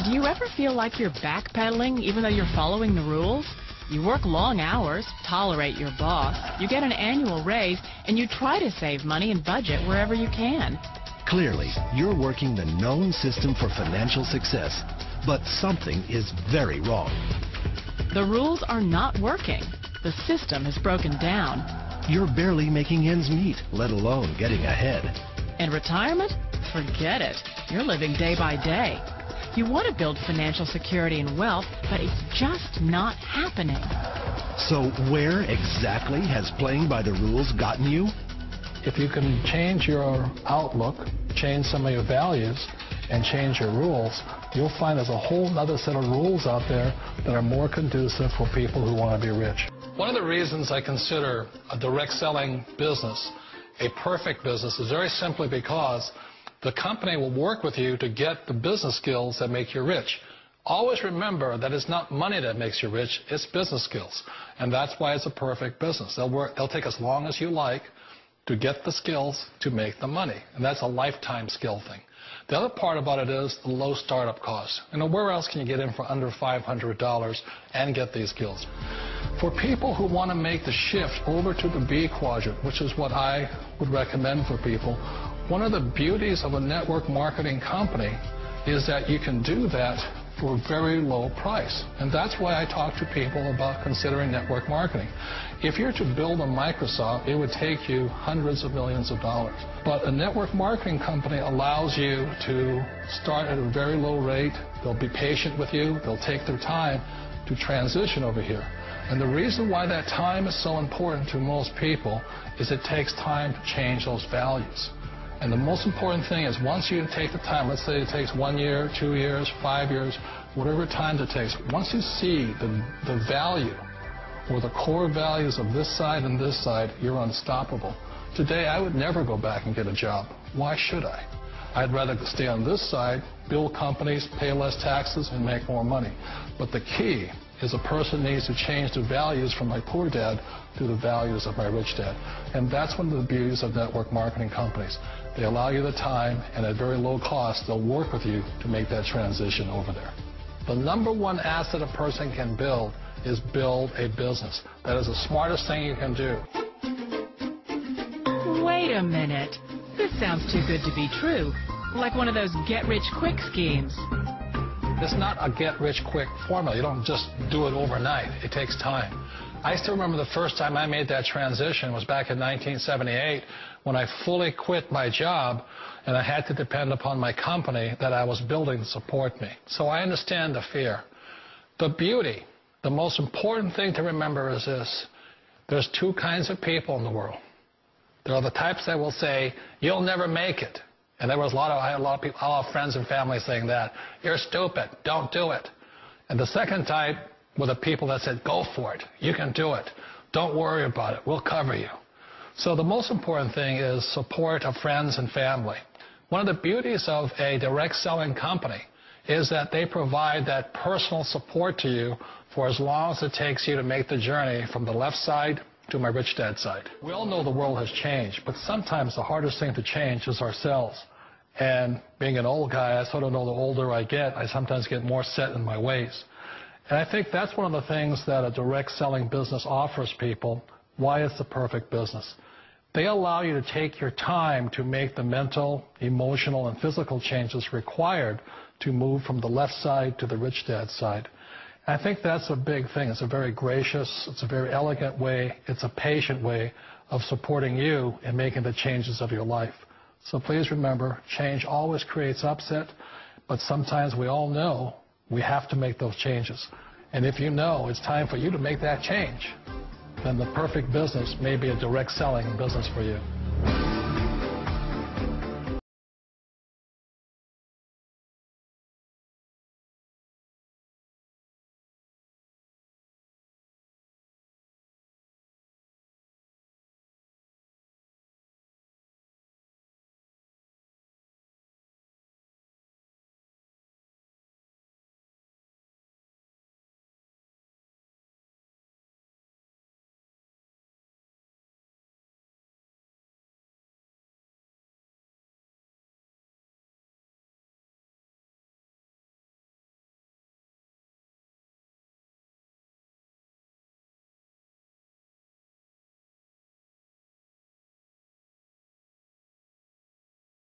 Do you ever feel like you're backpedaling even though you're following the rules? You work long hours, tolerate your boss, you get an annual raise, and you try to save money and budget wherever you can. Clearly, you're working the known system for financial success, but something is very wrong. The rules are not working. The system is broken down. You're barely making ends meet, let alone getting ahead. And retirement? Forget it. You're living day by day. You want to build financial security and wealth, but it's just not happening. So where exactly has playing by the rules gotten you? If you can change your outlook, change some of your values, and change your rules, you'll find there's a whole other set of rules out there that are more conducive for people who want to be rich. One of the reasons I consider a direct selling business a perfect business is very simply because the company will work with you to get the business skills that make you rich. Always remember that it's not money that makes you rich, it's business skills. And that's why it's a perfect business. They'll take as long as you like to get the skills to make the money. And that's a lifetime skill thing. The other part about it is the low startup cost. Where else can you get in for under $500 and get these skills? For people who want to make the shift over to the B quadrant, which is what I would recommend for people, one of the beauties of a network marketing company is that you can do that for a very low price. And that's why I talk to people about considering network marketing. If you're to build a Microsoft, it would take you hundreds of millions of dollars. But a network marketing company allows you to start at a very low rate. They'll be patient with you. They'll take their time to transition over here. And the reason why that time is so important to most people is it takes time to change those values. And the most important thing is once you take the time, let's say it takes 1 year, 2 years, 5 years, whatever time it takes, once you see the value or the core values of this side and this side, you're unstoppable. Today, I would never go back and get a job. Why should I? I'd rather stay on this side, build companies, pay less taxes, and make more money. But the key is a person needs to change the values from my poor dad to the values of my rich dad. And that's one of the beauties of network marketing companies. They allow you the time, and at very low cost, they'll work with you to make that transition over there. The number one asset a person can build is build a business. That is the smartest thing you can do. Wait a minute. This sounds too good to be true. Like one of those get-rich-quick schemes. It's not a get-rich-quick formula. You don't just do it overnight. It takes time. I still remember the first time I made that transition was back in 1978 when I fully quit my job and I had to depend upon my company that I was building to support me. So I understand the fear. The beauty, the most important thing to remember is this. There's two kinds of people in the world. There are the types that will say, you'll never make it. And I had a lot of people, a lot of friends and family saying that. You're stupid. Don't do it. And the second type were the people that said, go for it. You can do it. Don't worry about it. We'll cover you. So the most important thing is support of friends and family. One of the beauties of a direct selling company is that they provide that personal support to you for as long as it takes you to make the journey from the left side to my rich dad side. We all know the world has changed, but sometimes the hardest thing to change is ourselves. And being an old guy, I sort of know the older I get, I sometimes get more set in my ways. And I think that's one of the things that a direct selling business offers people, why it's the perfect business. They allow you to take your time to make the mental, emotional, and physical changes required to move from the left side to the rich dad side. And I think that's a big thing. It's a very gracious, it's a very elegant way, it's a patient way of supporting you in making the changes of your life. So please remember, change always creates upset, but sometimes we all know we have to make those changes. And if you know it's time for you to make that change, then the perfect business may be a direct selling business for you.